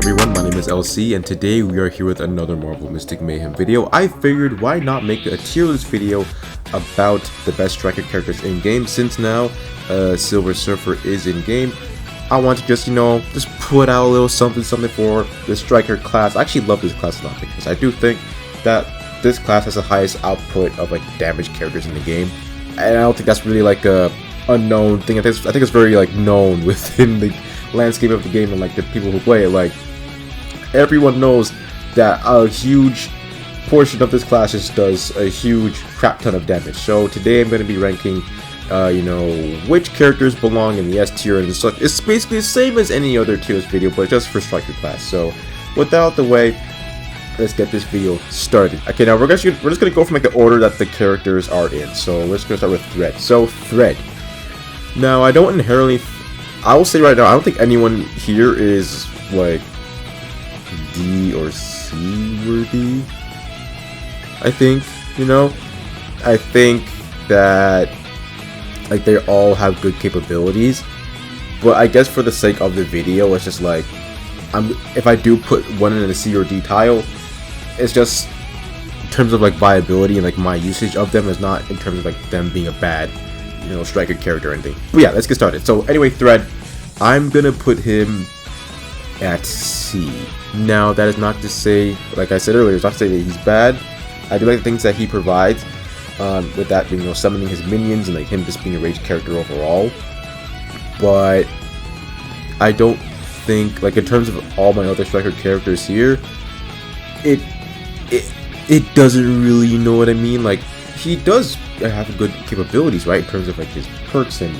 everyone, my name is LC and today we are here with another Marvel Mystic Mayhem video. I figured why not make a tier list video about the best striker characters in game, since now Silver Surfer is in game. I want to just put out a little something for the striker class. I actually love this class a lot because I do think that this class has the highest output of damage characters in the game, and I don't think that's really a unknown thing. I think it's very known within the landscape of the game and the people who play it. Everyone knows that a huge portion of this class just does a huge crap ton of damage. So today I'm going to be ranking which characters belong in the S tier and such. It's basically the same as any other tiers video, but just for striker class. So without the way, let's get this video started. Okay, now we're just gonna go from the order that the characters are in. So we're just gonna start with Thread. So Thread. Now I don't inherently, I will say right now, I don't think anyone here is D or C worthy. I think I think that they all have good capabilities, but I guess for the sake of the video, it's just if I do put one in a C or D tile, it's just in terms of viability and my usage of them, is not in terms of them being a bad striker character or anything. But yeah, let's get started. So anyway, Thread, I'm gonna put him at C. Now that is not to say, like I said earlier, it's not to say that he's bad. I do like the things that he provides, with that being summoning his minions and him just being a rage character overall. But I don't think in terms of all my other striker characters here, it doesn't really, you know what I mean? He does have good capabilities, right, in terms of his perks and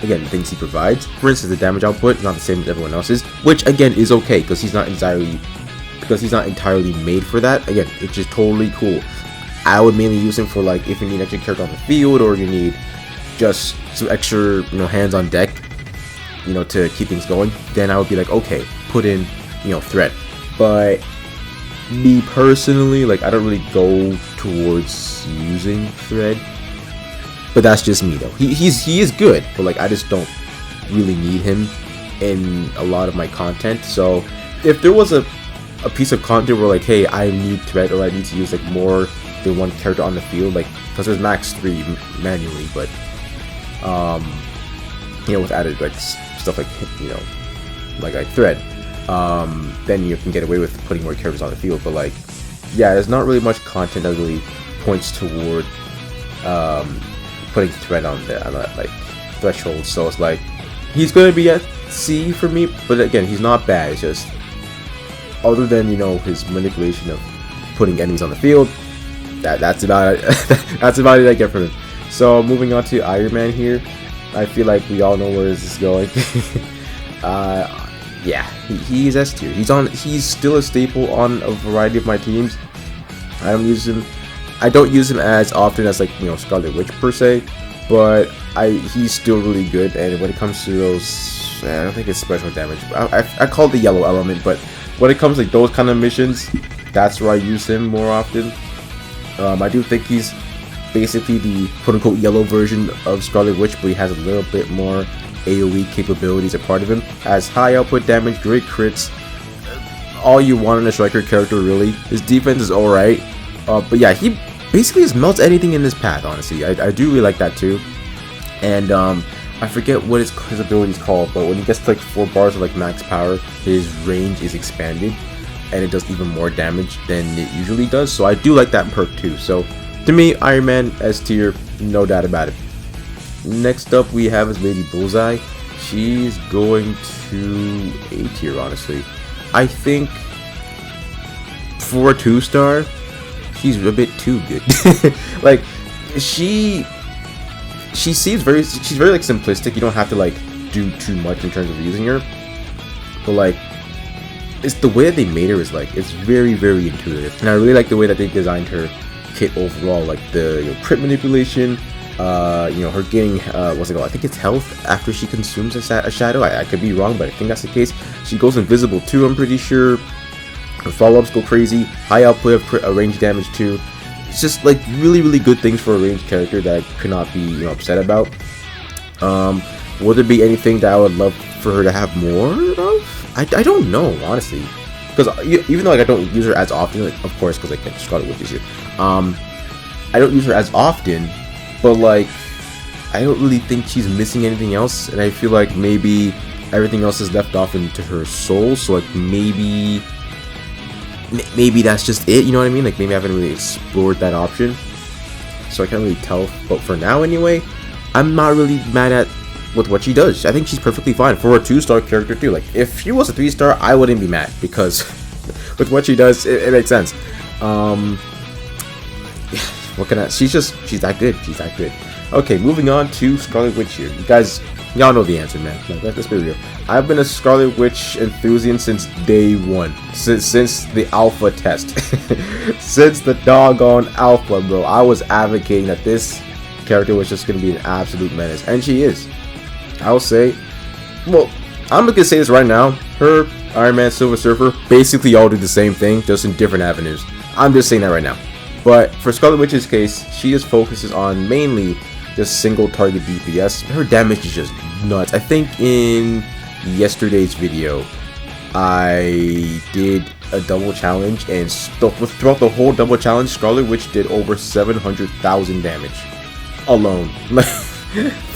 again, the things he provides. For instance, the damage output is not the same as everyone else's, which again is okay because he's not entirely made for that. Again, it's just totally cool. I would mainly use him for if you need extra character on the field, or you need just some extra hands on deck, to keep things going. Then I would be okay, put in Thread. But me personally, I don't really go towards using Thread. But that's just me though. He is good, but I just don't really need him in a lot of my content. So if there was a piece of content where hey, I need Thread, or I need to use more than one character on the field, because there's max 3 manually, but with added stuff like Thread, then you can get away with putting more characters on the field. But yeah, there's not really much content that really points toward putting Thread on that threshold. So it's he's going to be at C for me, but again, he's not bad. It's just, other than his manipulation of putting enemies on the field, that's about it. That's about it I get from him. So moving on to Iron Man here, I feel we all know where this is going. Yeah, he's S tier. He's still a staple on a variety of my teams. I don't use him as often as Scarlet Witch per se, but he's still really good. And when it comes to those, I don't think it's special damage. I call it the yellow element, but when it comes to those kind of missions, that's where I use him more often. I do think he's basically the quote-unquote yellow version of Scarlet Witch, but he has a little bit more AoE capabilities a part of him. Has high output damage, great crits, all you want in a striker character really. His defense is alright, but yeah, he basically just melts anything in his path, honestly. I do really like that too. And I forget what his ability is called, but when he gets to 4 bars of max power, his range is expanded and it does even more damage than it usually does. So I do like that perk too. So to me, Iron Man S tier, no doubt about it. Next up we have is Lady Bullseye. She's going to A tier, honestly. I think for a 2-star, she's a bit too good. She's very simplistic. You don't have to do too much in terms of using her, but it's the way that they made her is it's very, very intuitive, and I really like the way that they designed her kit overall. The crit manipulation, her getting what's it called? I think it's health after she consumes a shadow. I could be wrong, but I think that's the case. She goes invisible too, I'm pretty sure. Her follow-ups go crazy. High output of range damage too. It's just really, really good things for a ranged character that I could not be upset about. Would there be anything that I would love for her to have more of? I don't know, honestly. Because even though like I don't use her as often, like, of course, because like Scarlet Witch is here. I don't use her as often, but like I don't really think she's missing anything else, and I feel like maybe everything else is left off into her soul. So like maybe that's just it. You know what I mean? Like maybe I haven't really explored that option, so I can't really tell. But for now, anyway, I'm not really mad at with what she does. I think she's perfectly fine for a 2-star character too. Like if she was a 3-star, I wouldn't be mad because with what she does, it makes sense. What can I? She's that good. She's that good. Okay, moving on to Scarlet Witch here. You guys, y'all know the answer, man. Like, let's be real. I've been a Scarlet Witch enthusiast since day one. Since the alpha test. Since the doggone alpha, bro. I was advocating that this character was just going to be an absolute menace. And she is. I'll say, well, I'm going to say this right now. Her, Iron Man, Silver Surfer, basically all do the same thing, just in different avenues. I'm just saying that right now. But for Scarlet Witch's case, she just focuses on mainly just single target DPS. Her damage is just nuts. I think in yesterday's video, I did a double challenge, and throughout the whole double challenge, Scarlet Witch did over 700,000 damage alone.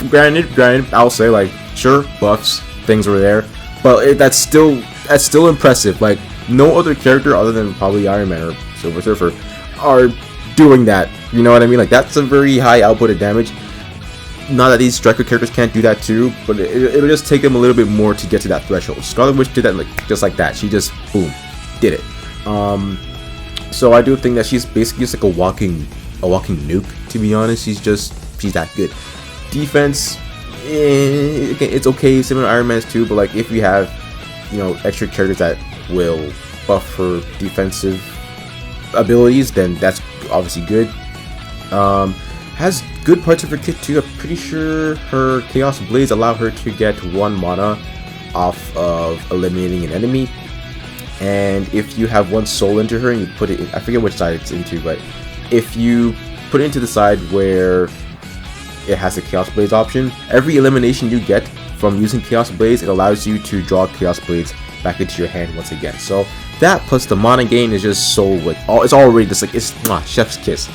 Granted, I'll say like sure buffs, things were there, but that's still impressive. Like no other character other than probably Iron Man or Silver Surfer are doing that. You know what I mean? Like that's a very high output of damage. Not that these striker characters can't do that too, but it'll just take them a little bit more to get to that threshold. Scarlet Witch did that just like that. She just boom, did it. So I do think that she's basically just like a walking nuke. To be honest, she's that good. Defense, it's okay, similar to Iron Man's too. But like if you have, you know, extra characters that will buff her defensive abilities, then that's obviously good. Has good parts of her kit too. I'm pretty sure her Chaos Blades allow her to get 1 mana off of eliminating an enemy. And if you have 1 soul into her and you put it in, I forget which side it's into, but if you put it into the side where it has a Chaos Blades option, every elimination you get from using Chaos Blades, it allows you to draw Chaos Blades back into your hand once again. So that plus the mana gain is just so like it's already just like it's chef's kiss.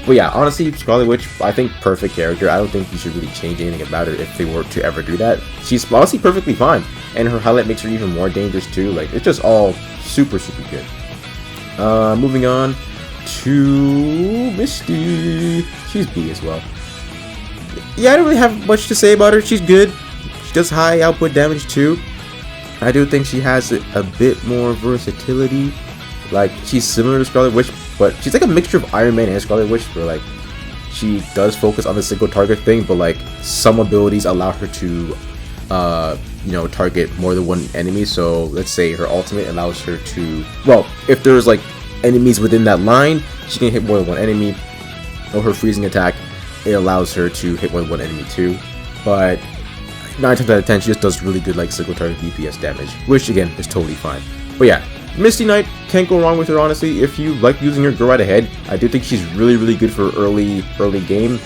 But yeah, honestly, Scarlet Witch, I think perfect character. I don't think you should really change anything about her if they were to ever do that. She's honestly perfectly fine, and her highlight makes her even more dangerous too. Like it's just all super good. Moving on to Misty. She's B as well. Yeah, I don't really have much to say about her. She's good. She does high output damage too. I do think she has a bit more versatility. Like she's similar to Scarlet Witch, but she's like a mixture of Iron Man and Scarlet Witch, where like she does focus on the single target thing, but like some abilities allow her to you know, target more than 1 enemy. So let's say her ultimate allows her to, well, if there's like enemies within that line, she can hit more than 1 enemy. Or her freezing attack, it allows her to hit more than 1 enemy too. But 9 times out of 10, she just does really good like single target DPS damage, which again is totally fine. But yeah, Misty Knight, can't go wrong with her, honestly. If you like using her, go right ahead. I do think she's really good for early game.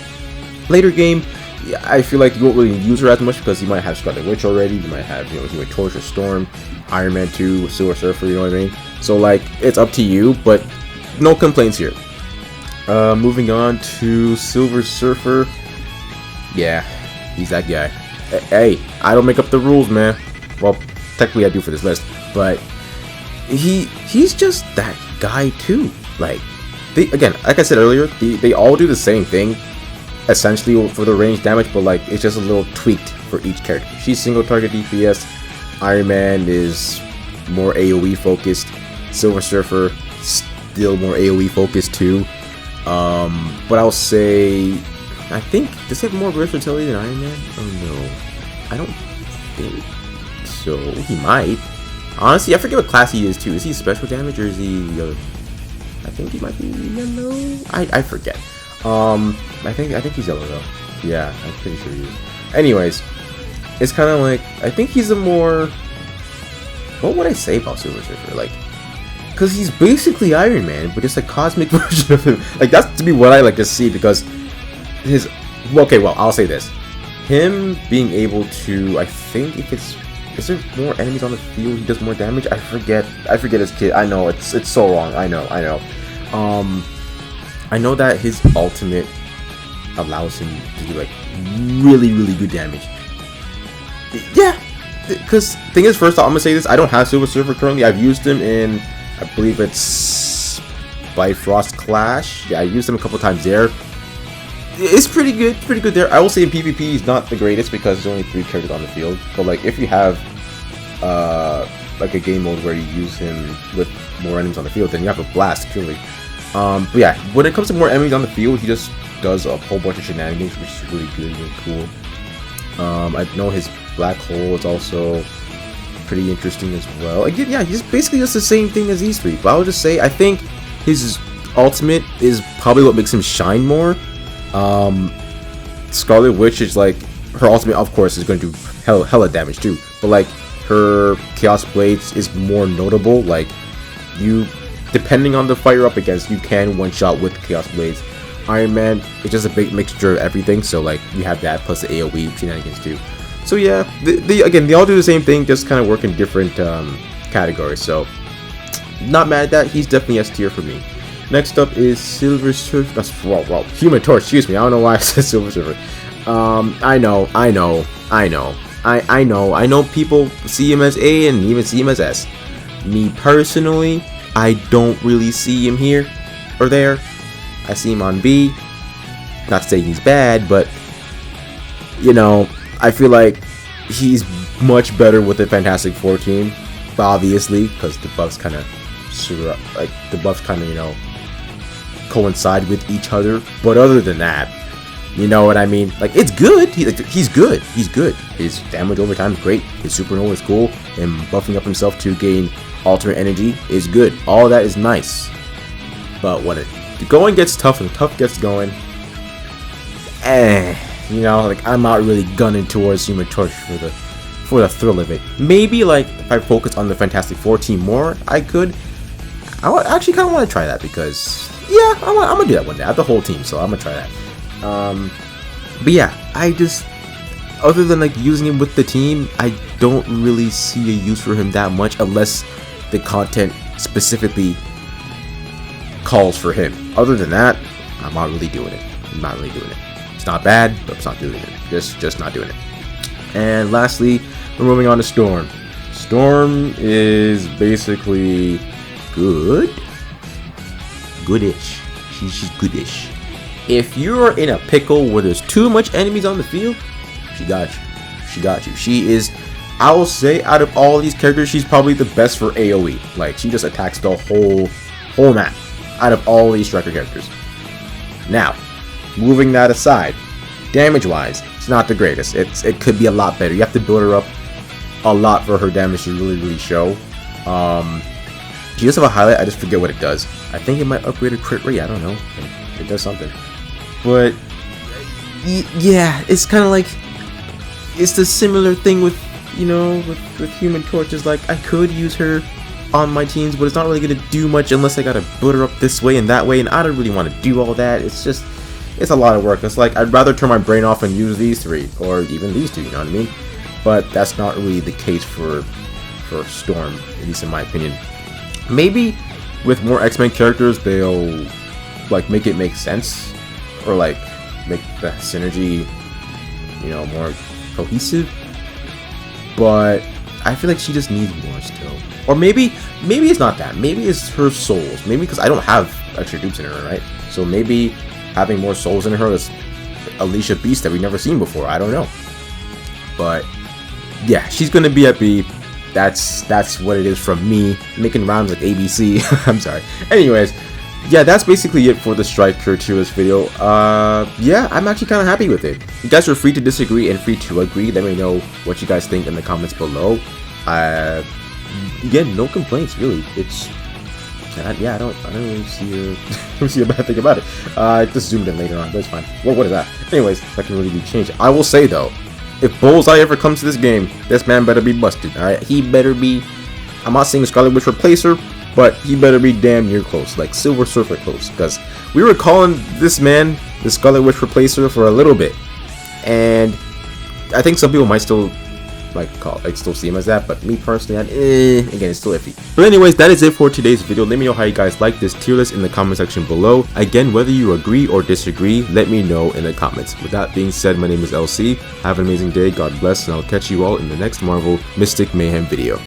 Later game, yeah, I feel like you won't really use her as much because you might have Scarlet Witch already. You might have, you know, Torch or Storm, Iron Man 2, Silver Surfer, you know what I mean? So like, it's up to you, but no complaints here. Moving on to Silver Surfer. Yeah, he's that guy. Hey, I don't make up the rules, man. Well, technically I do for this list, but he's just that guy too. Like again, like I said earlier, they all do the same thing essentially for the range damage, but like it's just a little tweaked for each character. She's single target DPS. Iron Man is more AoE focused. Silver Surfer still more AoE focused too. But I'll say, I think, does he have more versatility than Iron Man? Oh no, I don't think so. He might. Honestly, I forget what class he is too. Is he special damage or is he yellow? I think he might be yellow. I forget. I think he's yellow though. Yeah, I'm pretty sure he is. Anyways, it's kind of like, I think he's a more, what would I say about Silver Surfer? Like, because he's basically Iron Man, but just a cosmic version of him. Like, that's to me what I like to see, because his, okay, well, I'll say this. Him being able to, I think if it's is there more enemies on the field? He does more damage. I forget his kit. I know it's so wrong. I know. I know that his ultimate allows him to do like really good damage. Yeah, because thing is, first off, I'm gonna say this: I don't have Silver Surfer currently. I've used him in, I believe it's Bifrost Clash. Yeah, I used him a couple times there. It's pretty good there. I will say in PvP he's not the greatest because there's only 3 characters on the field. But like if you have like a game mode where you use him with more enemies on the field, then you have a blast purely. But yeah, when it comes to more enemies on the field, he just does a whole bunch of shenanigans, which is really good, really cool. I know his black hole is also pretty interesting as well. Again, yeah, he's basically just the same thing as these 3. But I would just say I think his ultimate is probably what makes him shine more. Scarlet Witch is like, her ultimate of course is going to do hella damage too, but like her Chaos Blades is more notable. Like you, depending on the fight you're up against, you can one shot with Chaos Blades. Iron Man is just a big mixture of everything, so like you have that plus the AoE shenanigans too. So yeah, they all do the same thing, just kind of work in different categories. So not mad at that. He's definitely S tier for me. Next up is Silver Surfer. That's Human Torch. Excuse me. I don't know why I said Silver Surfer. I know. I know people see him as A and even see him as S. Me personally, I don't really see him here or there. I see him on B. Not saying he's bad, but you know, I feel like he's much better with the Fantastic Four team, obviously, because the buffs kind of you know, coincide with each other. But other than that, you know what I mean? Like, it's good. He's good. His damage over time is great. His supernova is cool, and buffing up himself to gain alternate energy is good. All that is nice. But when the going gets tough and the tough gets going, you know, like I'm not really gunning towards Human Torch for the thrill of it. Maybe like if I focus on the Fantastic Four team more, I could. I actually kind of want to try that because yeah, I'm gonna do that one day. I have the whole team, so I'm gonna try that. But yeah, I just, other than like using him with the team, I don't really see a use for him that much unless the content specifically calls for him. Other than that, I'm not really doing it. It's not bad, but it's not doing it. Just not doing it. And lastly, we're moving on to Storm. Storm is basically goodish. She's goodish. If you're in a pickle where there's too much enemies on the field, she got you. She is, I will say, out of all these characters, she's probably the best for AoE. Like, she just attacks the whole map out of all these striker characters. Now, moving that aside, damage-wise, it's not the greatest. It could be a lot better. You have to build her up a lot for her damage to really show. She does have a highlight. I just forget what it does. I think it might upgrade her crit rate. I don't know. It does something. But yeah, it's kind of like, it's the similar thing with, you know, with Human Torch. Is like, I could use her on my teams, but it's not really gonna do much unless I gotta build her up this way and that way, and I don't really want to do all that. It's just, it's a lot of work. It's like, I'd rather turn my brain off and use these 3 or even these 2, you know what I mean? But that's not really the case for Storm, at least in my opinion. Maybe with more X-Men characters, they'll like make it make sense, or like make the synergy, you know, more cohesive. But I feel like she just needs more still. Or maybe it's not that. Maybe it's her souls. Maybe because I don't have extra dupes in her, right? So maybe having more souls in her is unleash a beast that we've never seen before. I don't know. But yeah, she's gonna be at B. That's what it is from me, making rhymes like ABC. I'm sorry. Anyways, yeah, that's basically it for the striker tier list video. Yeah, I'm actually kind of happy with it. You guys are free to disagree and free to agree. Let me know what you guys think in the comments below. Again, no complaints really. It's yeah, I don't really see a bad thing about it. I just zoomed in later on, but it's fine. Well, what is that? Anyways, that can really be changed. I will say though, if Bullseye ever comes to this game, this man better be busted. Alright, he better be, I'm not saying Scarlet Witch replace her, but he better be damn near close, like Silver Surfer close, because we were calling this man the Scarlet Witch replacer for a little bit, and I think some people might still still see him as that, but me personally, again, it's still iffy. But anyways, that is it for today's video. Let me know how you guys like this tier list in the comment section below. Again, whether you agree or disagree, let me know in the comments. With that being said, my name is LC. Have an amazing day, God bless, and I'll catch you all in the next Marvel Mystic Mayhem video.